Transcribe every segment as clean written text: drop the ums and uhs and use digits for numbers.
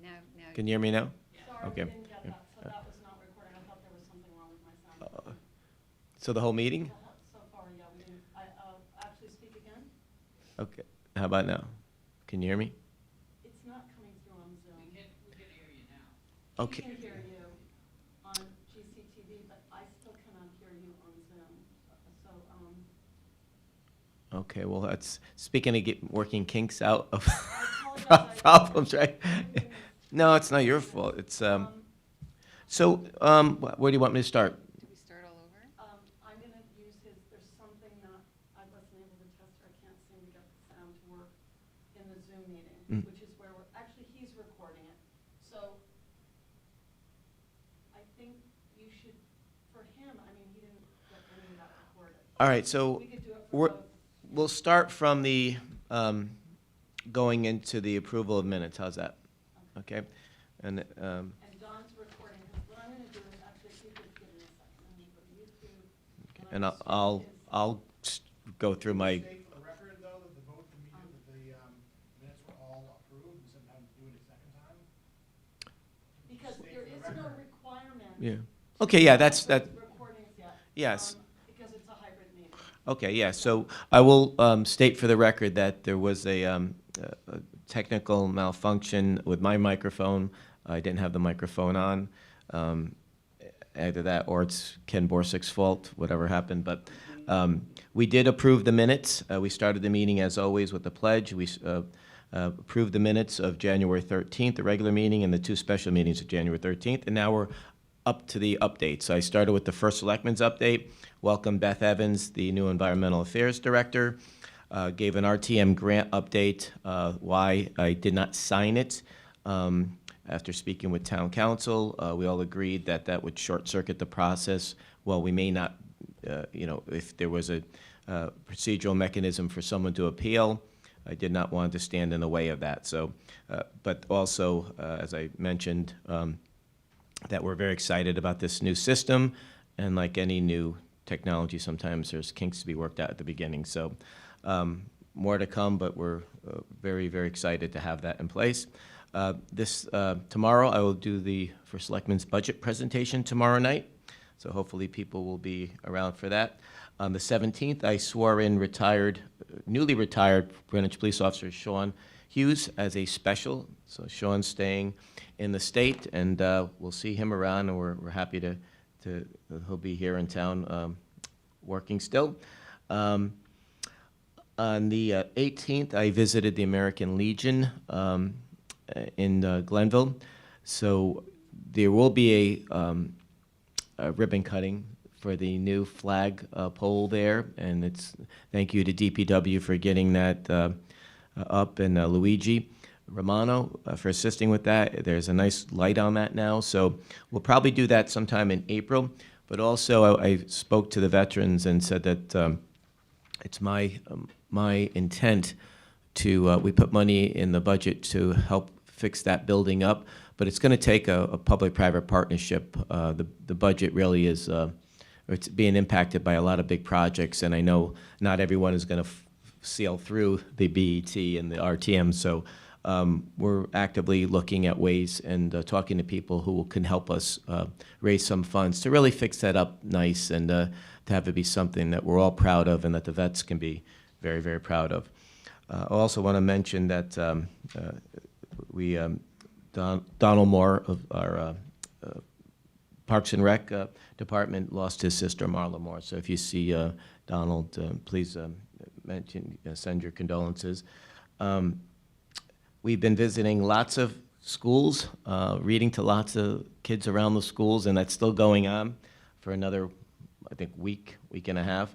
Now. Can you hear me now? Sorry, Okay. we didn't get that, so that was not recorded. I thought there was something wrong with my sound. So the whole meeting? So far, yeah, we didn't, actually speak again? Okay. How about now? Can you hear me? It's not coming through on Zoom. We can hear you now. Okay. We can hear you on GCTV, but I still cannot hear you on Zoom. So, Okay, well, that's, speaking of working kinks out of I apologize. problems, right? No, it's not your fault. It's, so, where do you want me to start? Do we start all over? I'm going to use there's something that I wasn't able to test, or I can't seem to get the sound to work in the Zoom meeting, which is where actually, he's recording it. So I think you should, for him, I mean, he didn't get any of that recorded. All right, so We could do it for both. we'll start from the, going into the approval of minutes. How's that? Okay? And, And Don's recording, because what I'm going to do is actually, if you could give me a second, I'm going to go to YouTube. and I'm gonna switch his- I'll go through my, State for the record, though, that the vote, the minutes were all approved, and sometimes do it a second time. Because there is no requirement. yeah. Okay, yeah, that's, that, Recordings yet. yes. Because it's a hybrid meeting. Okay, yeah, so I will state for the record that there was a technical malfunction with my microphone. I didn't have the microphone on. Either that or it's Ken Borsick's fault, whatever happened. But we did approve the minutes. We started the meeting, as always, with the pledge. We approved the minutes of January 13th, the regular meeting, and the two special meetings of January 13th. And now we're up to the updates. I started with the first Selectmen's update. Welcome Beth Evans, the new Environmental Affairs Director. Gave an RTM grant update, why I did not sign it. After speaking with Town Council, we all agreed that that would short-circuit the process. Well, we may not, if there was a procedural mechanism for someone to appeal, I did not want to stand in the way of that. So, but also, as I mentioned, that we're very excited about this new system, and like any new technology, sometimes there's kinks to be worked out at the beginning. So more to come, but we're very, very excited to have that in place. Tomorrow, I will do the First Selectmen's budget presentation tomorrow night, so hopefully people will be around for that. On the 17th, I swore in newly retired Greenwich Police Officer Sean Hughes as a special. So Sean's staying in the state, and we'll see him around, and we're happy to he'll be here in town working still. On the 18th, I visited the American Legion in Glenville. So there will be a ribbon cutting for the new flag pole there, and it's thank you to DPW for getting that up, and Luigi Romano for assisting with that. There's a nice light on that now, so we'll probably do that sometime in April. But also, I spoke to the veterans and said that it's my intent to we put money in the budget to help fix that building up, but it's going to take a public-private partnership. The budget really is it's being impacted by a lot of big projects, and I know not everyone is going to sail through the BET and the RTM, so we're actively looking at ways and talking to people who can help us raise some funds to really fix that up nice, and to have it be something that we're all proud of and that the vets can be very, very proud of. I also want to mention that Donald Moore of our Parks and Rec department lost his sister, Marla Moore. So if you see Donald, please send your condolences. We've been visiting lots of schools, reading to lots of kids around the schools, and that's still going on for another, I think, week and a half.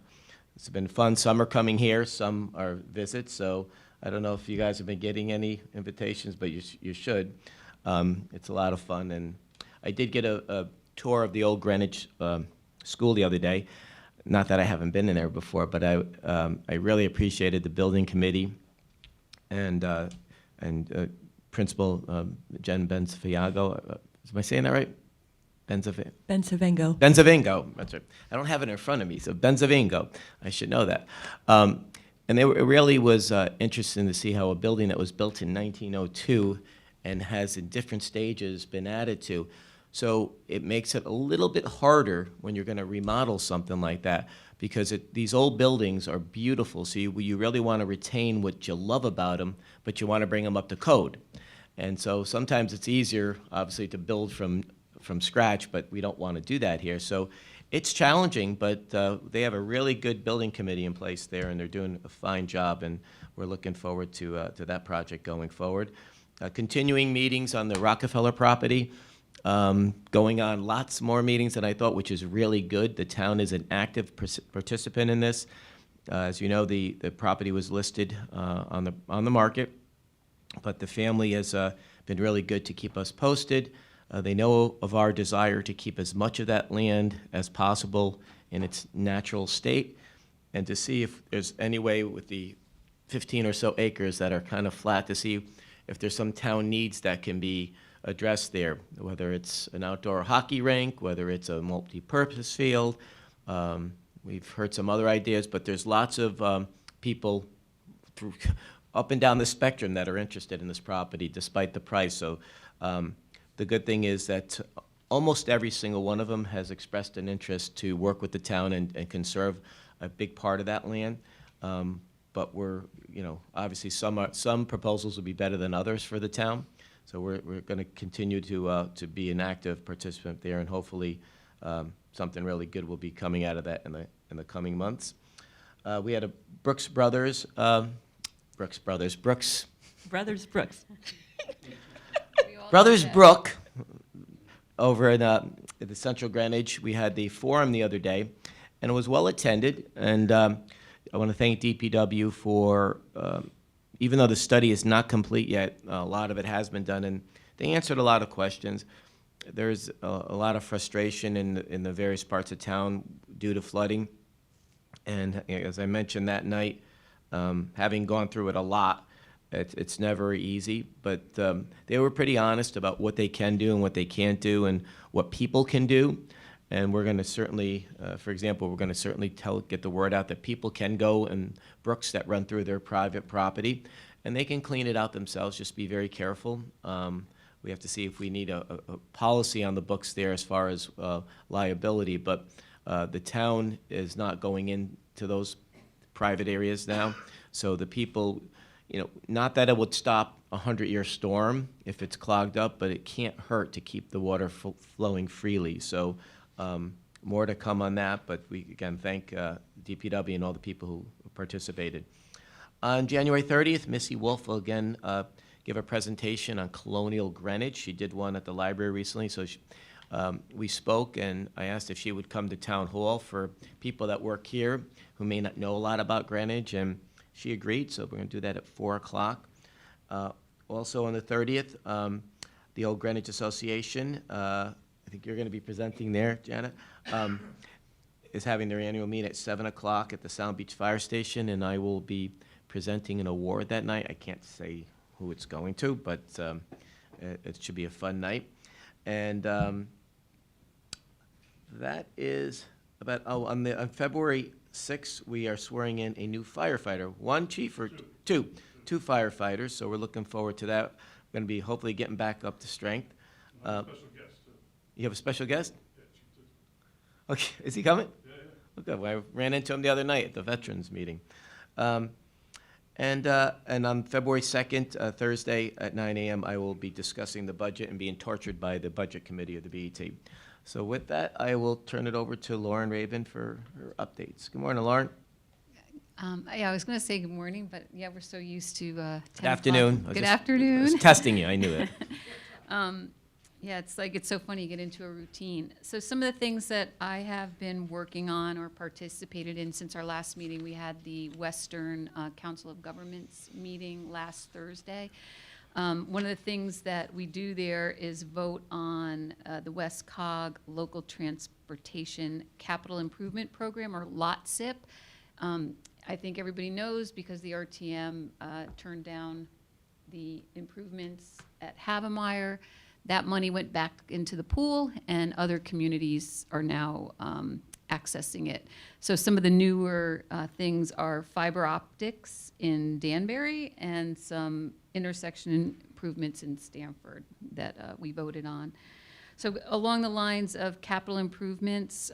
It's been fun. Some are coming here, some are visits, so I don't know if you guys have been getting any invitations, but you should. It's a lot of fun, and I did get a tour of the old Greenwich school the other day. Not that I haven't been in there before, but I really appreciated the building committee and Principal Jen Benzafiago. Am I saying that right? Benzavengo. Benzavingo, that's right. I don't have it in front of me, so Benzavingo. I should know that. And it really was interesting to see how a building that was built in 1902 and has in different stages been added to. So it makes it a little bit harder when you're going to remodel something like that, because these old buildings are beautiful. So you really want to retain what you love about them, but you want to bring them up to code. And so sometimes it's easier, obviously, to build from scratch, but we don't want to do that here. So it's challenging, but they have a really good building committee in place there, and they're doing a fine job, and we're looking forward to that project going forward. Continuing meetings on the Rockefeller property, going on lots more meetings than I thought, which is really good. The town is an active participant in this. As you know, the property was listed on the market, but the family has been really good to keep us posted. They know of our desire to keep as much of that land as possible in its natural state, and to see if there's any way with the 15 or so acres that are kind of flat, to see if there's some town needs that can be addressed there, whether it's an outdoor hockey rink, whether it's a multi-purpose field. We've heard some other ideas, but there's lots of people up and down the spectrum that are interested in this property despite the price. So the good thing is that almost every single one of them has expressed an interest to work with the town and conserve a big part of that land. But we're, obviously some proposals will be better than others for the town. So we're going to continue to be an active participant there, and hopefully something really good will be coming out of that in the coming months. We had a Brooks Brothers. Brothers Brook, over in the Central Greenwich. We had the forum the other day, and it was well attended. And I want to thank DPW for, even though the study is not complete yet, a lot of it has been done, and they answered a lot of questions. There's a lot of frustration in the various parts of town due to flooding. And as I mentioned that night, having gone through it a lot, it's never easy, but they were pretty honest about what they can do and what they can't do and what people can do. And we're going to certainly, for example, we're going to certainly get the word out that people can go in brooks that run through their private property, and they can clean it out themselves. Just be very careful. We have to see if we need a policy on the books there as far as liability, but the town is not going into those private areas now. So the people, not that it would stop a 100-year storm if it's clogged up, but it can't hurt to keep the water flowing freely. So more to come on that, but we again thank DPW and all the people who participated. On January 30th, Missy Wolf will again give a presentation on colonial Greenwich. She did one at the library recently, so we spoke, and I asked if she would come to Town Hall for people that work here who may not know a lot about Greenwich, and she agreed, so we're going to do that at 4 o'clock. Also on the 30th, the Old Greenwich Association, I think you're going to be presenting there, Janet, is having their annual meeting at 7 o'clock at the Sound Beach Fire Station, and I will be presenting an award that night. I can't say who it's going to, but it should be a fun night. And that is about, on February 6th, we are swearing in a new firefighter. One chief or two firefighters, so we're looking forward to that. We're going to be hopefully getting back up to strength. Special guest, too. You have a special guest? Yeah, Chief Tisdale. Okay, is he coming? Yeah, yeah. Okay, well, I ran into him the other night at the veterans meeting. And on February 2nd, Thursday at 9 a.m., I will be discussing the budget and being tortured by the budget committee of the BET. So with that, I will turn it over to Lauren Rabin for her updates. Good morning, Lauren. Yeah, I was going to say good morning, but yeah, we're so used to 10 Good afternoon. o'clock. Good afternoon. I was testing you, I knew it. Yeah, it's so funny you get into a routine. So some of the things that I have been working on or participated in since our last meeting, we had the Western Council of Governments meeting last Thursday. One of the things that we do there is vote on the West Cog Local Transportation Capital Improvement Program, or LOTSIP. I think everybody knows because the RTM turned down the improvements at Havemeyer. That money went back into the pool, and other communities are now accessing it. So some of the newer things are fiber optics in Danbury and some intersection improvements in Stamford that we voted on. So along the lines of capital improvements,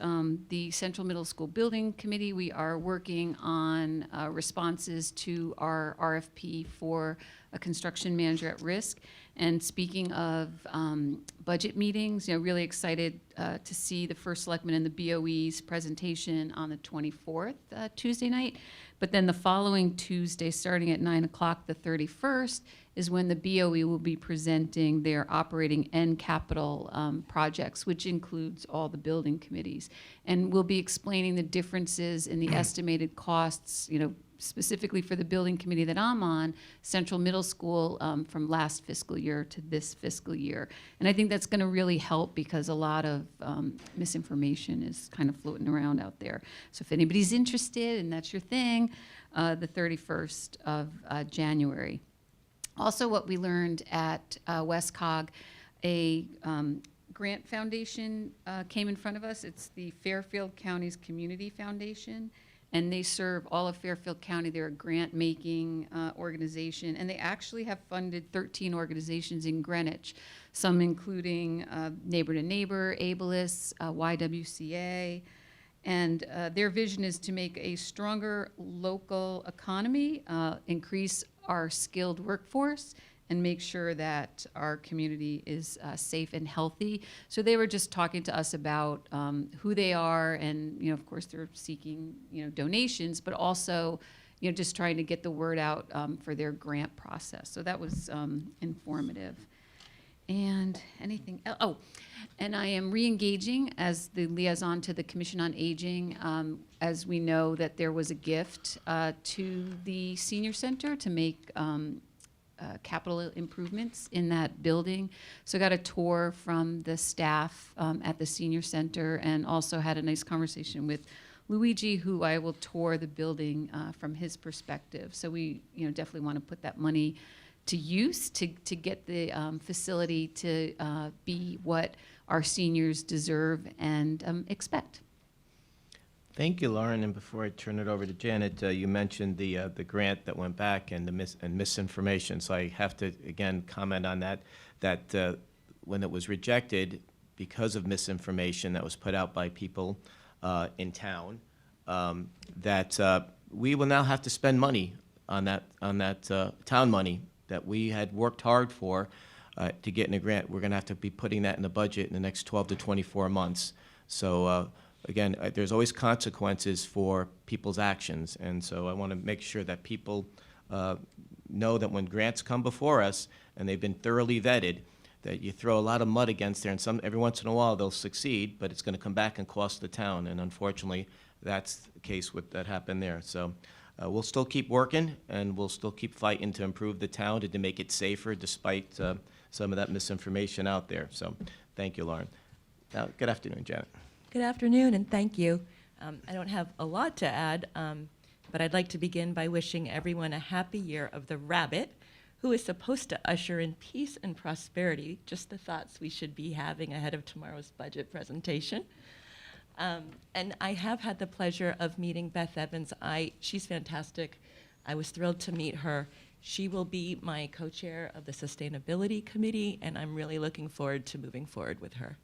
the Central Middle School Building Committee, we are working on responses to our RFP for a construction manager at risk. And speaking of budget meetings, really excited to see the first selectman and the BOE's presentation on the 24th, Tuesday night. But then the following Tuesday, starting at 9 o'clock, the 31st, is when the BOE will be presenting their operating and capital projects, which includes all the building committees. And we'll be explaining the differences in the estimated costs, specifically for the building committee that I'm on, Central Middle School, from last fiscal year to this fiscal year. And I think that's going to really help because a lot of misinformation is kind of floating around out there. So if anybody's interested and that's your thing, the 31st of January. Also, what we learned at WestCog, a grant foundation came in front of us. It's the Fairfield County's Community Foundation, and they serve all of Fairfield County. They're a grant-making organization, and they actually have funded 13 organizations in Greenwich, some including Neighbor to Neighbor, Ableist, YWCA, and their vision is to make a stronger local economy, increase our skilled workforce, and make sure that our community is safe and healthy. So they were just talking to us about who they are, and of course they're seeking donations, but also just trying to get the word out for their grant process. So that was informative. And anything else? Oh, and I am re-engaging as the liaison to the Commission on Aging. As we know that there was a gift to the senior center to make capital improvements in that building. So I got a tour from the staff at the senior center, and also had a nice conversation with Luigi, who I will tour the building from his perspective. So we definitely want to put that money to use to get the facility to be what our seniors deserve and expect. Thank you, Lauren. And before I turn it over to Janet, you mentioned the grant that went back and the misinformation. So I have to again comment on that. That when it was rejected because of misinformation that was put out by people in town, that we will now have to spend money on that town money that we had worked hard for to get in a grant. We're going to have to be putting that in the budget in the next 12 to 24 months. So again, there's always consequences for people's actions, and so I want to make sure that people know that when grants come before us and they've been thoroughly vetted, that you throw a lot of mud against there, and every once in a while they'll succeed, but it's going to come back and cost the town, and unfortunately that's the case with that happened there. So we'll still keep working, and we'll still keep fighting to improve the town and to make it safer despite some of that misinformation out there. So thank you, Lauren. Now, good afternoon, Janet. Good afternoon, and thank you. I don't have a lot to add, but I'd like to begin by wishing everyone a happy year of the rabbit, who is supposed to usher in peace and prosperity, just the thoughts we should be having ahead of tomorrow's budget presentation. And I have had the pleasure of meeting Beth Evans. She's fantastic. I was thrilled to meet her. She will be my co-chair of the Sustainability Committee, and I'm really looking forward to moving forward with her.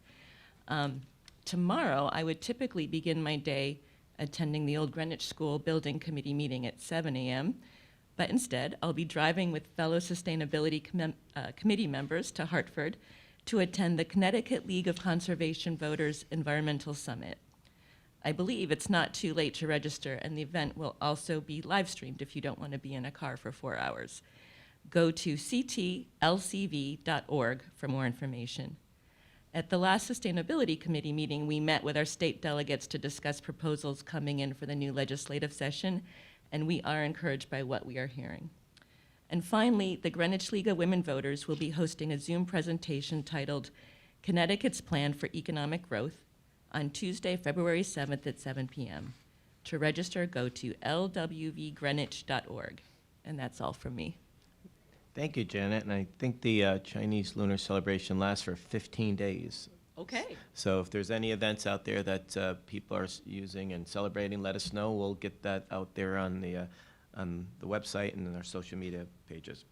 Tomorrow, I would typically begin my day attending the Old Greenwich School Building Committee meeting at 7 a.m., but instead, I'll be driving with fellow Sustainability Committee members to Hartford to attend the Connecticut League of Conservation Voters Environmental Summit. I believe it's not too late to register, and the event will also be live streamed if you don't want to be in a car for 4 hours. Go to ctlcv.org for more information. At the last Sustainability Committee meeting, we met with our state delegates to discuss proposals coming in for the new legislative session, and we are encouraged by what we are hearing. And finally, the Greenwich League of Women Voters will be hosting a Zoom presentation titled Connecticut's Plan for Economic Growth on Tuesday, February 7th at 7 p.m. To register, go to lwvgreenwich.org. And that's all from me. Thank you, Janet. And I think the Chinese Lunar Celebration lasts for 15 days. Okay. So if there's any events out there that people are using and celebrating, let us know. We'll get that out there on the website and in our social media pages.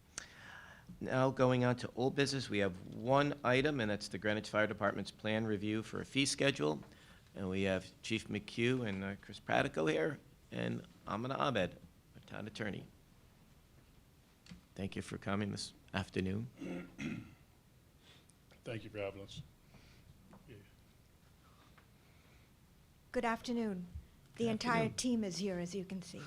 Now, going on to old business, we have one item, and that's the Greenwich Fire Department's plan review for a fee schedule. And we have Chief McHugh and Chris Pratico here, and Amina Ahmed, our town attorney. Thank you for coming this afternoon. Thank you for having us. Yeah. Good afternoon. The Good entire afternoon. team is here, as you can see.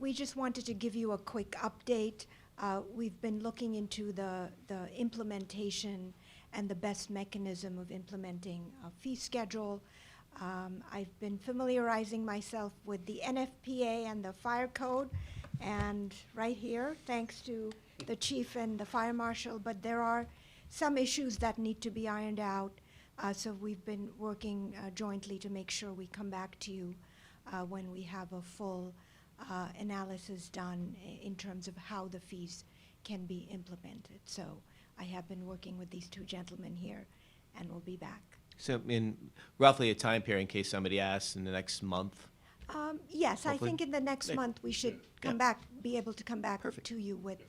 We just wanted to give you a quick update. We've been looking into the implementation and the best mechanism of implementing a fee schedule. I've been familiarizing myself with the NFPA and the fire code, and right here, thanks to the chief and the fire marshal, but there are some issues that need to be ironed out. So we've been working jointly to make sure we come back to you when we have a full analysis done in terms of how the fees can be implemented. So I have been working with these two gentlemen here, and we'll be back. So in roughly a time period, in case somebody asks, in the next month? Yes, I Hopefully. think in the next Yeah. month, we should Yeah. be able to come back Perfect. to you with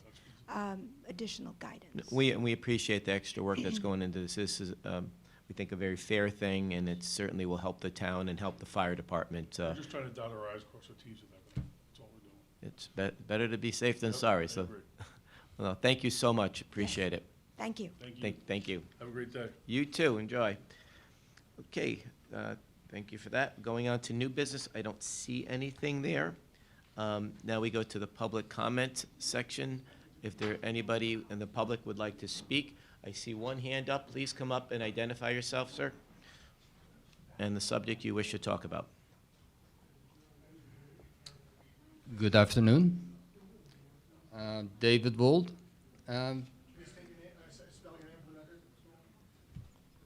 additional guidance. We appreciate the extra work that's going into this. This is, we think, a very fair thing, and it certainly will help the town and help the fire department. We're just trying to dot our i's, cross our t's and everything. That's all we're doing. It's better to be safe than Yep, sorry, I so, agree. well, thank you so much, appreciate it. Thank you. Thank you. Thank you. Have a great day. You too, enjoy. Okay, thank you for that. Going on to new business, I don't see anything there. Now we go to the public comment section. If there anybody in the public would like to speak, I see one hand up. Please come up and identify yourself, sir, and the subject you wish to talk about. Good afternoon. David Wold.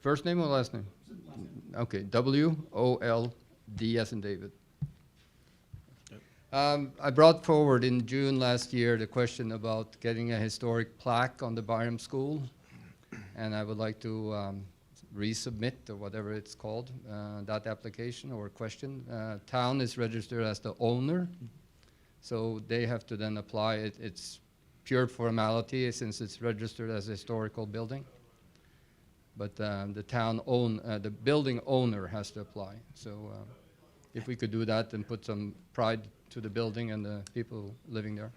First name or last name? Okay, W-O-L-D as in David. I brought forward in June last year the question about getting a historic plaque on the Byram School, and I would like to resubmit, or whatever it's called, that application or question. Town is registered as the owner, so they have to then apply it. It's pure formality since it's registered as a historical building. But the building owner has to apply. So if we could do that and put some pride to the building and the people living there.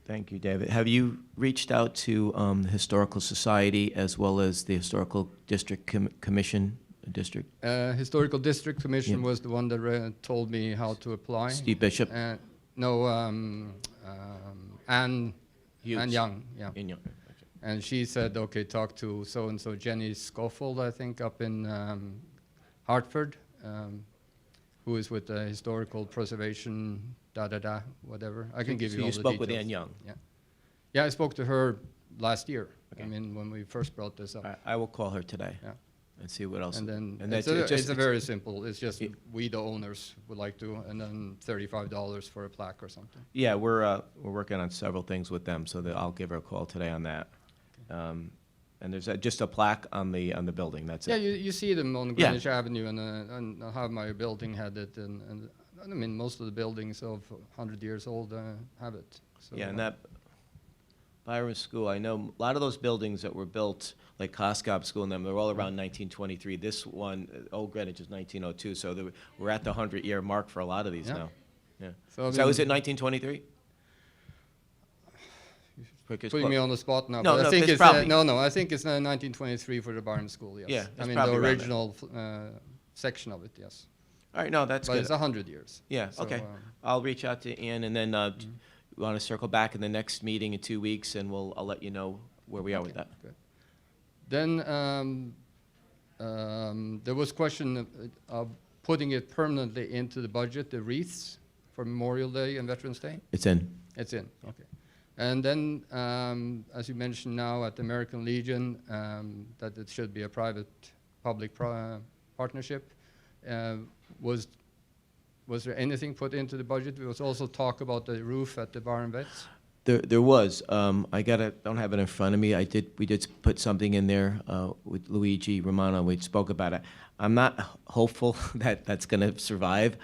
Thank you, David. Have you reached out to the Historical Society as well as the Historical District Commission? District? Historical District Commission Yeah. was the one that told me how to apply. Steve Bishop? No, Ann Hughes. Young, yeah. In your- And she said, okay, talk to so-and-so Jenny Schofield, I think, up in Hartford, who is with the Historical Preservation, whatever. I can give you So all you the spoke with details. Ann Young? Yeah. Yeah, I spoke to her last year. Okay. I mean, when we first brought this up. I will call her today Yeah. and see what else. And then, that's- it's a very simple, it's just It- we, the owners, would like to, and then $35 for a plaque or something. Yeah, we're working on several things with them, so that I'll give her a call today on that. And there's just a plaque on the building, that's Yeah, it. you see them on Yeah. Greenwich Avenue, and how my building had it, and I mean, most of the buildings of 100 years old have it. So, Yeah, and that Byram School, I know a lot of those buildings that were built, like Coscob School and them, they're all around 1923. This one, Old Greenwich, is 1902, so we're at the 100-year mark for a lot of these Yeah. now. Yeah. So, I So is mean, it 1923? Quickest putting me quote. on the spot now, No, but no, I think it's it's probably- no, I think it's 1923 for the Byram School. Yes. Yeah, I it's mean probably the around original section of it. Yes, All right, no, that's but good. it's 100 years. Yeah, So, okay. I'll reach out to Ann, and then we want to circle back in the next meeting in 2 weeks, and I'll let you know where we are with Okay, that. good. Then there was question of putting it permanently into the budget, the wreaths for Memorial Day and Veterans Day. It's in. It's in, okay. And then, as you mentioned now at the American Legion, that it should be a private-public partnership. Was there anything put into the budget? There was also talk about the roof at the Bar and Vets. There was. Don't have it in front of me. We did put something in there with Luigi Romano. We spoke about it. I'm not hopeful that that's going to survive,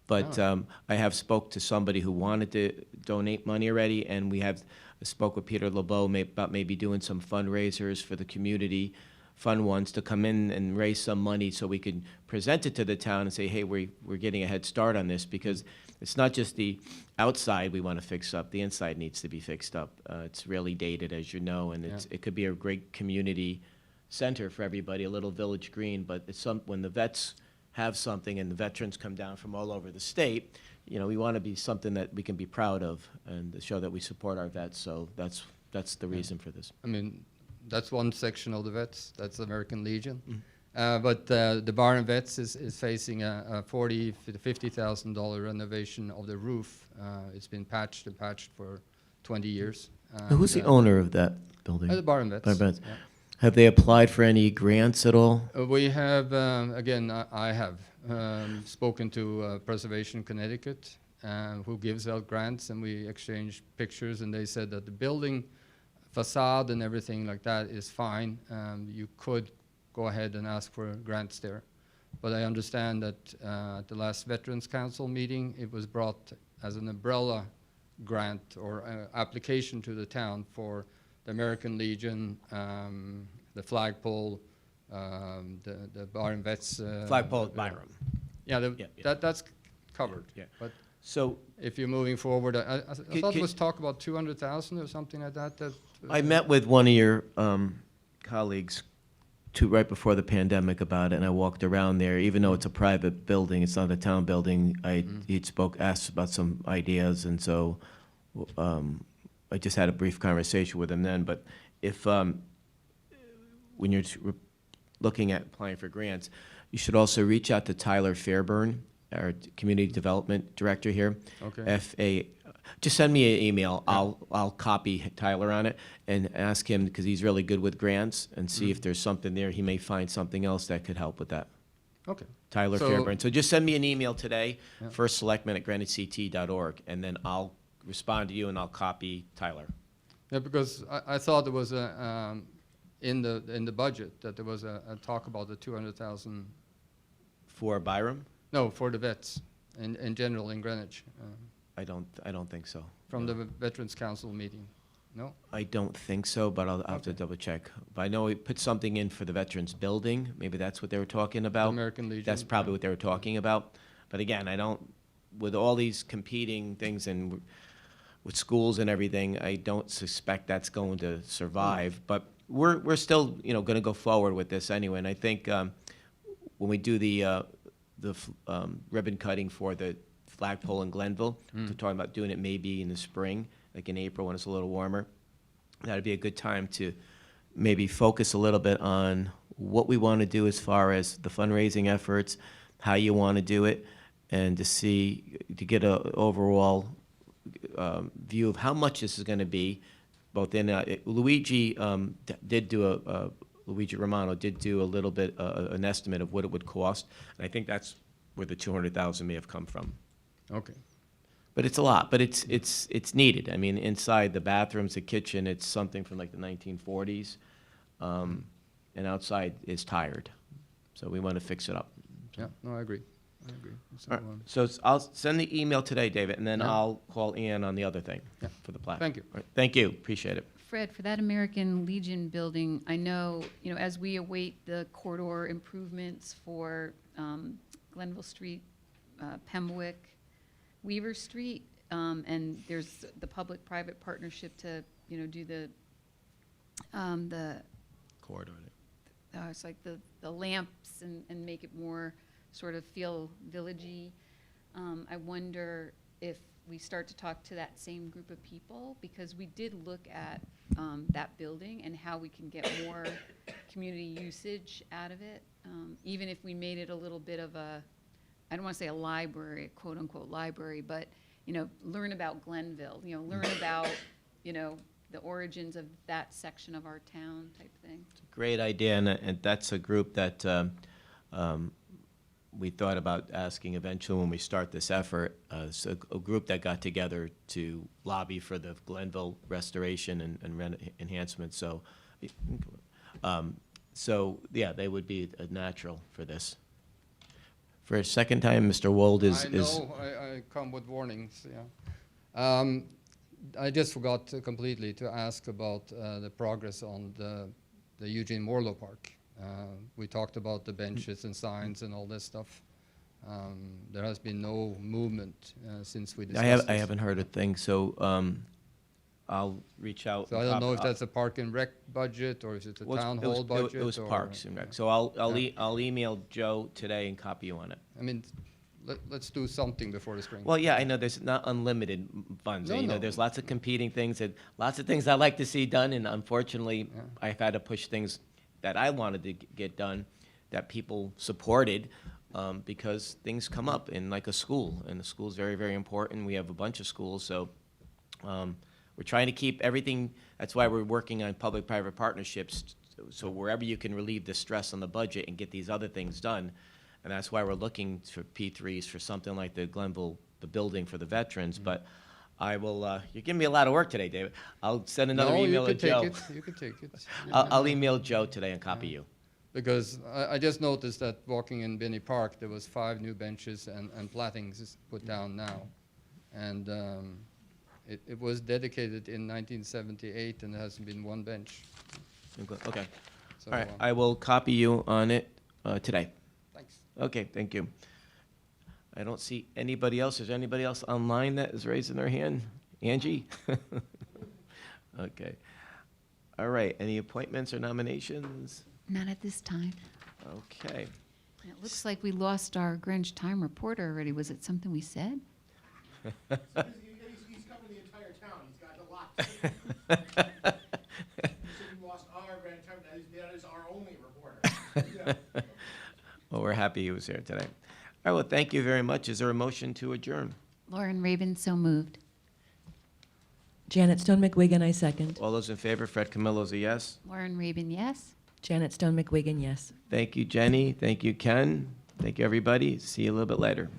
but I have spoke to somebody who wanted to donate money already, and we have I spoke with Peter LeBeau about maybe doing some fundraisers for the community, fun ones, to come in and raise some money so we could present it to the town and say, hey, we're getting a head start on this, because it's not just the outside we want to fix up, the inside needs to be fixed up. It's really dated, as you know, and it could be a great community center for everybody, a little village green, but when the vets have something and the veterans come down from all over the state, we want to be something that we can be proud of and to show that we support our vets. So that's the reason for this. I mean, that's one section of the vets. That's the American Legion. But the Byron Vets is facing a $40,000 to $50,000 renovation of the roof. It's been patched and patched for 20 years. Who's the owner of that building? The Byron Vets. Byron Vets. Yeah. Have they applied for any grants at all? We have, again, I have spoken to Preservation Connecticut, who gives out grants, and we exchanged pictures, and they said that the building facade and everything like that is fine. You could go ahead and ask for grants there. But I understand that at the last Veterans Council meeting, it was brought as an umbrella grant or application to the town for the American Legion, the flagpole, the Byron Vets. Flagpole at Byram. Yeah, Yeah. that's covered. Yeah. But So if you're moving forward, I thought there was talk about 200,000 or something like that. I met with one of your colleagues right before the pandemic about it, and I walked around there. Even though it's a private building, it's not a town building, he'd asked about some ideas, and so I just had a brief conversation with him then. But if when you're looking at applying for grants, you should also reach out to Tyler Fairburn, our Community Development Director here. Okay. Just send me an email. I'll copy Tyler on it and ask him, because he's really good with grants, and see if there's something there. He may find something else that could help with that. Okay. Tyler So- Fairburn. So just send me an email today, Yeah. firstselectmen@greenwichct.org, and then I'll respond to you and I'll copy Tyler. Yeah, because I thought there was a in the budget that there was a talk about the 200,000. For Byram? No, for the vets in general in Greenwich, I don't think so. from the Veterans Council meeting. No. I don't think so, but I'll have to double check. But I know we put something in for the Veterans Building. Maybe that's what they were talking about. American Legion. That's probably what they were talking about. But again, with all these competing things and with schools and everything, I don't suspect that's going to survive. But we're still, going to go forward with this anyway. And I think when we do the ribbon cutting for the flagpole in Glenville, we're talking about doing it maybe in the spring, like in April when it's a little warmer. That'd be a good time to maybe focus a little bit on what we want to do as far as the fundraising efforts, how you want to do it, and to get an overall view of how much this is going to be. Both in Luigi Romano did do a little bit an estimate of what it would cost, and I think that's where the 200,000 may have come from. Okay. But it's a lot. But it's needed. I mean, inside the bathrooms, the kitchen, it's something from like the 1940s, and outside is tired. So we want to fix it up. Yeah. No, I agree. So, All right. So I'll send the email today, David, and then Yeah. I'll call Ian on the other thing for the plaque. Thank you. All right. Thank you. Appreciate it. Fred, for that American Legion building, I know, as we await the corridor improvements for Glenville Street, Pemwick, Weaver Street, and there's the public-private partnership to, do the Corridor. it's like the lamps and make it more sort of feel villagey. I wonder if we start to talk to that same group of people, because we did look at that building and how we can get more community usage out of it, even if we made it a little bit of I don't want to say a library, a quote-unquote library, but, learn about Glenville, learn about, the origins of that section of our town type thing. Great idea, and that's a group that we thought about asking eventually when we start this effort. It's a group that got together to lobby for the Glenville restoration and enhancement. So, yeah, they would be a natural for this. For a second time, Mr. Wold is. I know. I come with warnings. Yeah. I just forgot completely to ask about the progress on the Eugene Morlow Park. We talked about the benches and signs and all this stuff. There has been no movement since we discussed I this. haven't heard a thing, so I'll reach out. So I don't know if that's a park and rec budget or is it a Well, town it was- hall budget? It was or- Parks and Rec. yeah. So I'll email Joe today and copy you on it. I mean, let's do something before the spring. Well, yeah, I know there's not unlimited funds. No, You know, no. there's lots of competing things and lots of things I'd like to see done, and unfortunately, Yeah. I've had to push things that I wanted to get done that people supported because things come up in like a school, and the school's very, very important. We have a bunch of schools, so we're trying to keep everything. That's why we're working on public-private partnerships, so wherever you can relieve the stress on the budget and get these other things done. And that's why we're looking for P3s for something like the Glenville, the building for the veterans. Mm-hmm. But I will, you're giving me a lot of work today, David. I'll send another No, email to Joe. you could take it. I'll email Joe today and copy you. Because I just noticed that walking in Binney Park, there was 5 new benches and plattings is put down now. And it was dedicated in 1978 and there hasn't been one bench. Okay. So, All right, I will copy you on it today. thanks. Okay, thank you. I don't see anybody else. Is there anybody else online that is raising their hand? Angie? Okay. All right, any appointments or nominations? Not at this time. Okay. It looks like we lost our Greenwich Time reporter already. Was it something we said? He's covering the entire town, he's got a lot. He said we lost our grand time, that is our only reporter. Yeah. Well, we're happy he was here today. All right, well, thank you very much. Is there a motion to adjourn? Lauren Raven, so moved. Janet Stone McWigan, I second. All those in favor, Fred Camillo's a yes. Lauren Raven, yes. Janet Stone McWigan, yes. Thank you, Jenny. Thank you, Ken. Thank you, everybody. See you a little bit later.